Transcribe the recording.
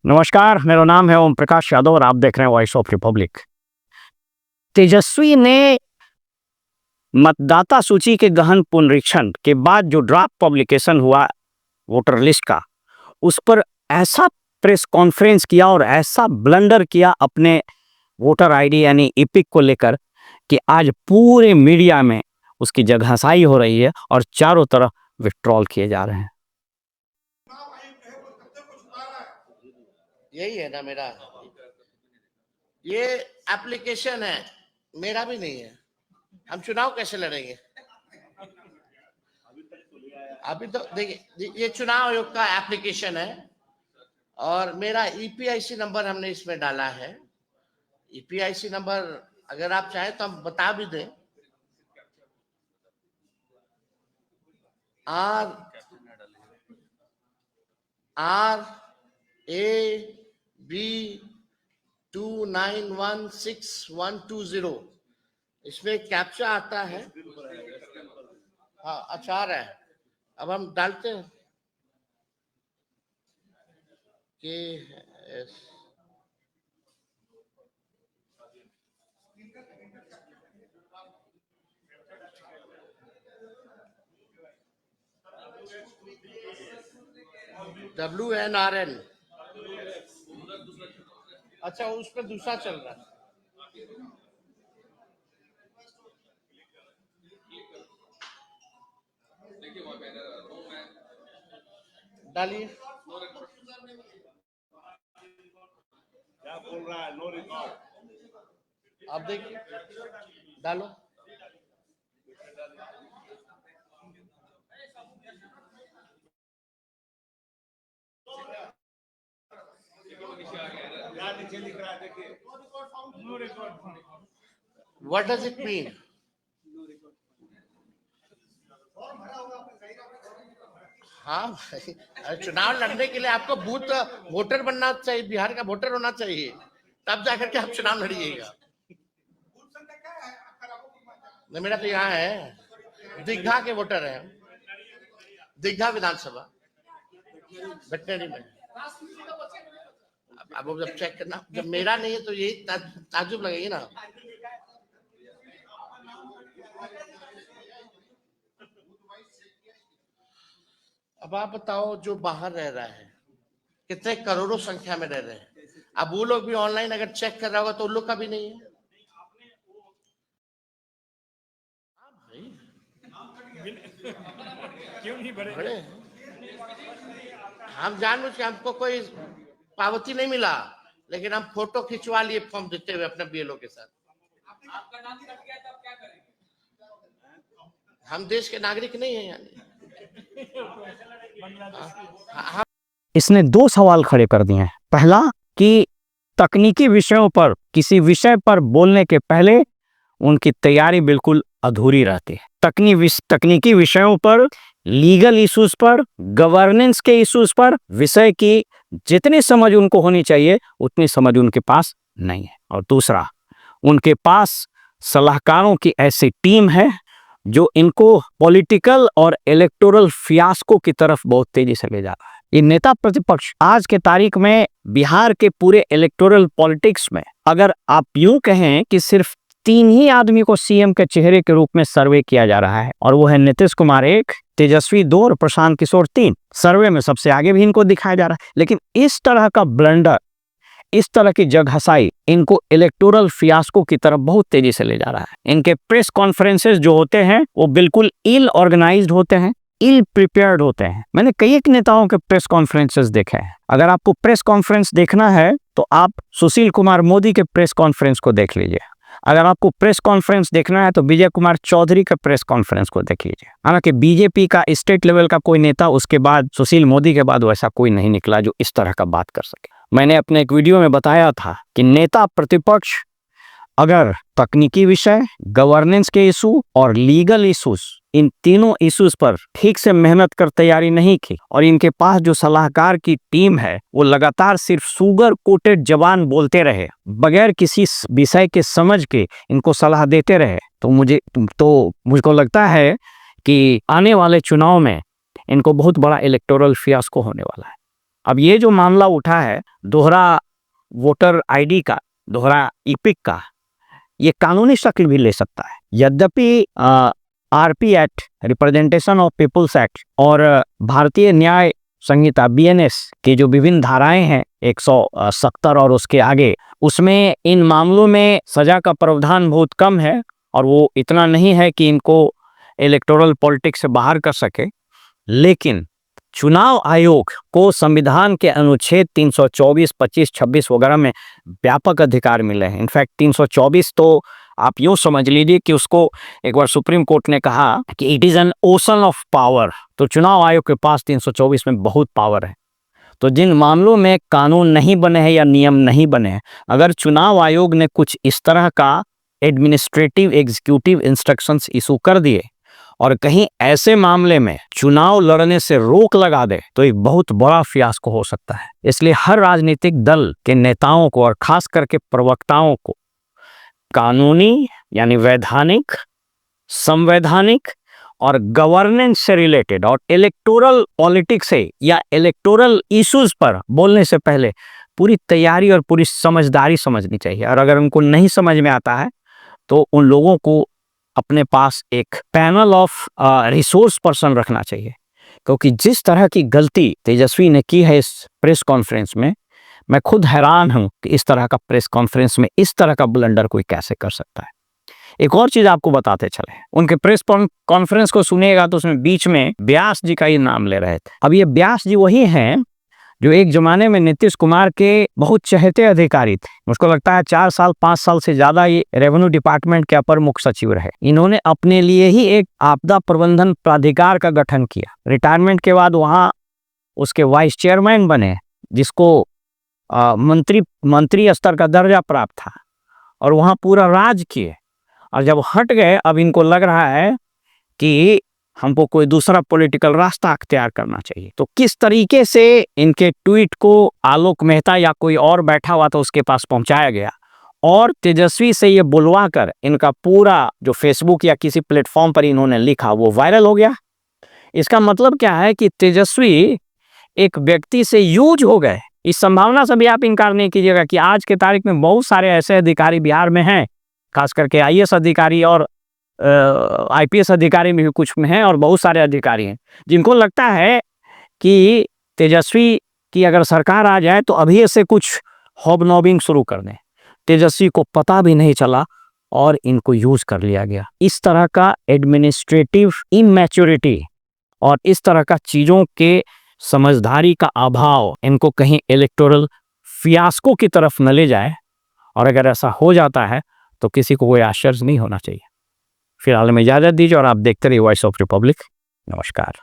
नमस्कार, मेरा नाम है ओम प्रकाश यादव और आप देख रहे हैं वॉइस ऑफ रिपब्लिक। तेजस्वी ने मतदाता सूची के गहन पुनरीक्षण के बाद जो ड्राफ्ट पब्लिकेशन हुआ वोटर लिस्ट का, उस पर ऐसा प्रेस कॉन्फ्रेंस किया और ऐसा ब्लंडर किया अपने वोटर आईडी यानी इपिक को लेकर कि आज पूरे मीडिया में उसकी जगहसाई हो रही है और चारों तरफ विड्रॉल किए जा रहे हैं। यही है ना मेरा, ये एप्लीकेशन है, मेरा भी नहीं है। हम चुनाव कैसे लड़ेंगे? अभी तो देखिए, ये चुनाव आयोग का एप्लीकेशन है और मेरा ईपीआईसी नंबर हमने इसमें डाला है। ईपीआईसी नंबर अगर आप चाहें तो हम बता भी दें। RAB29162120 इसमें कैप्चा आता है। हाँ, अचार है। अब हम डालते हैं कि WNRN। अच्छा, उसमें दूसरा चल रहा है। डालिए। क्या बोल रहा है? No record. आप देखिए, डालो। क्या नीचे लिख रहा है? देखिए, no record. What does it mean? हाँ भाई, चुनाव लड़ने के लिए आपको बूथ वोटर बनना चाहिए, बिहार का वोटर होना चाहिए, तब जाकर के आप चुनाव लड़िएगा। नहीं, मेरा तो यहाँ है, दीघा के वोटर है, दीघा विधानसभा वेटनरी में। अब जब चेक करना, जब मेरा नहीं है तो यही ताज्जुब लगेगी ना। अब आप बताओ, जो बाहर रह रहा है, कितने करोड़ों संख्या में रह रहे हैं, अब वो लोग भी ऑनलाइन अगर चेक कर रहा होगा तो उन लोग का भी नहीं है। हाँ भाई, क्यों नहीं बड़े भरे? हैं। हम जानबूझ के, हमको कोई पावती नहीं मिला, लेकिन हम फोटो खिंचवा लिए फॉर्म देते हुए अपने बीएलओ के साथ। आपका नाम कट गया तब क्या करेंगे? हम देश के नागरिक नहीं है यानी। हाँ, इसने दो सवाल खड़े कर दिए हैं। पहला कि तकनीकी विषयों पर, किसी विषय पर बोलने के पहले उनकी तैयारी बिल्कुल अधूरी रहती है। तकनीकी विषयों पर, लीगल इश्यूज पर, गवर्नेंस के इश्यूज पर विषय की जितनी समझ उनको होनी चाहिए उतनी समझ उनके पास नहीं है। और दूसरा, उनके पास सलाहकारों की ऐसी टीम है जो इनको पॉलिटिकल और इलेक्टोरल फियास्को की तरफ बहुत तेजी से ले जा रहा है। ये नेता प्रतिपक्ष आज के तारीख में बिहार के पूरे इलेक्टोरल पॉलिटिक्स में, अगर आप यूं कहें कि सिर्फ 3 ही आदमी को सीएम के चेहरे के रूप में सर्वे किया जा रहा है, और वो है नीतीश कुमार 1, तेजस्वी 2 और प्रशांत किशोर 3। सर्वे में सबसे आगे भी इनको दिखाया जा रहा है। लेकिन इस तरह का ब्लंडर, इस तरह की जगहसाई इनको इलेक्टोरल फियास्को की तरफ बहुत तेजी से ले जा रहा है। इनके प्रेस कॉन्फ्रेंसेस जो होते हैं वो बिल्कुल इल ऑर्गेनाइज्ड होते हैं, इल प्रिपेयर्ड होते हैं। मैंने कई एक नेताओं के प्रेस कॉन्फ्रेंसेस देखे हैं। अगर आपको प्रेस कॉन्फ्रेंस देखना है तो आप सुशील कुमार मोदी के प्रेस कॉन्फ्रेंस को देख लीजिए। अगर आपको प्रेस कॉन्फ्रेंस देखना है तो विजय कुमार चौधरी के प्रेस कॉन्फ्रेंस को देख लीजिए। हालांकि बीजेपी का स्टेट लेवल का कोई नेता उसके बाद, सुशील मोदी के बाद, वैसा कोई नहीं निकला जो इस तरह का बात कर सके। मैंने अपने एक वीडियो में बताया था कि नेता प्रतिपक्ष अगर तकनीकी विषय, गवर्नेंस के इशू और लीगल इश्यूज, इन तीनों इश्यूज पर ठीक से मेहनत कर तैयारी नहीं की, और इनके पास जो सलाहकार की टीम है वो लगातार सिर्फ सुगर कोटेड जबान बोलते रहे, बगैर किसी विषय के समझ के इनको सलाह देते रहे, तो मुझको लगता है कि आने वाले चुनाव में इनको बहुत बड़ा इलेक्टोरल फियास्को होने वाला है। अब ये जो मामला उठा है दोहरा वोटर आईडी का, दोहरा ईपिक का, ये कानूनी शक्ल भी ले सकता है। यद्यपि RP act, representation of peoples act और भारतीय न्याय संहिता बीएनएस की जो विभिन्न धाराएं हैं 170 और उसके आगे, उसमें इन मामलों में सजा का प्रावधान बहुत कम है और वो इतना नहीं है कि इनको इलेक्टोरल पॉलिटिक्स से बाहर कर सके। लेकिन चुनाव आयोग को संविधान के अनुच्छेद 324, 25, 26 वगैरह में व्यापक अधिकार मिले हैं। इनफैक्ट 324 तो आप यूँ समझ लीजिए कि उसको एक बार सुप्रीम कोर्ट ने कहा कि it is an ocean of power. तो चुनाव आयोग के पास 324 में बहुत पावर है। तो जिन मामलों में कानून नहीं बने हैं या नियम नहीं बने हैं, अगर चुनाव आयोग ने कुछ इस तरह का एडमिनिस्ट्रेटिव एग्जीक्यूटिव इंस्ट्रक्शंस इशू कर दिए और कहीं ऐसे मामले में चुनाव लड़ने से रोक लगा दे तो एक बहुत बड़ा फियास्को हो सकता है। इसलिए हर राजनीतिक दल के नेताओं को और खास करके प्रवक्ताओं को कानूनी यानी वैधानिक, संवैधानिक और गवर्नेंस से रिलेटेड और इलेक्टोरल पॉलिटिक्स से या इलेक्टोरल इश्यूज पर बोलने से पहले पूरी तैयारी और पूरी समझदारी समझनी चाहिए। और अगर उनको नहीं समझ में आता है तो उन लोगों को अपने पास एक पैनल ऑफ रिसोर्स पर्सन रखना चाहिए, क्योंकि जिस तरह की गलती तेजस्वी ने की है इस प्रेस कॉन्फ्रेंस में, मैं खुद हैरान हूं कि इस तरह का प्रेस कॉन्फ्रेंस में इस तरह का ब्लंडर कोई कैसे कर सकता है। एक और चीज आपको बताते चले, उनके प्रेस कॉन्फ्रेंस को सुनिएगा तो उसमें बीच में व्यास जी का ही नाम ले रहे थे। अब ये व्यास जी वही हैं जो एक जमाने में नीतीश कुमार के बहुत चहेते अधिकारी थे। मुझको लगता है 4 साल 5 साल से ज्यादा ये रेवेन्यू डिपार्टमेंट के अपर मुख्य सचिव रहे। इन्होंने अपने लिए ही एक आपदा प्रबंधन प्राधिकार का गठन किया। रिटायरमेंट के बाद वहाँ उसके वाइस चेयरमैन बने, जिसको मंत्री स्तर का दर्जा प्राप्त था, और वहाँ पूरा राज किए। और जब हट गए, अब इनको लग रहा है कि हमको कोई दूसरा पॉलिटिकल रास्ता अख्तियार करना चाहिए। तो किस तरीके से इनके ट्वीट को आलोक मेहता या कोई और बैठा हुआ था उसके पास पहुंचाया गया और तेजस्वी से ये बुलवा कर इनका पूरा जो फेसबुक या किसी प्लेटफॉर्म पर इन्होंने लिखा वो वायरल हो गया। इसका मतलब क्या है कि तेजस्वी एक व्यक्ति से यूज हो गए। इस संभावना से भी आप इनकार नहीं कीजिएगा कि आज के तारीख में बहुत सारे ऐसे अधिकारी बिहार में हैं, खास करके आईएएस अधिकारी और आईपीएस अधिकारी में भी कुछ में हैं, और बहुत सारे अधिकारी हैं जिनको लगता है कि तेजस्वी की अगर सरकार आ जाए तो अभी से कुछ हॉबनॉबिंग शुरू कर दें। तेजस्वी को पता भी नहीं चला और इनको यूज कर लिया गया। इस तरह का एडमिनिस्ट्रेटिव इमैच्योरिटी और इस तरह का चीज़ों के समझदारी का अभाव इनको कहीं इलेक्टोरल फियास्को की तरफ न ले जाए, और अगर ऐसा हो जाता है तो किसी को कोई आश्चर्य नहीं होना चाहिए। फिलहाल में इजाज़त दीजिए और आप देखते रहिए वॉइस ऑफ रिपब्लिक। नमस्कार।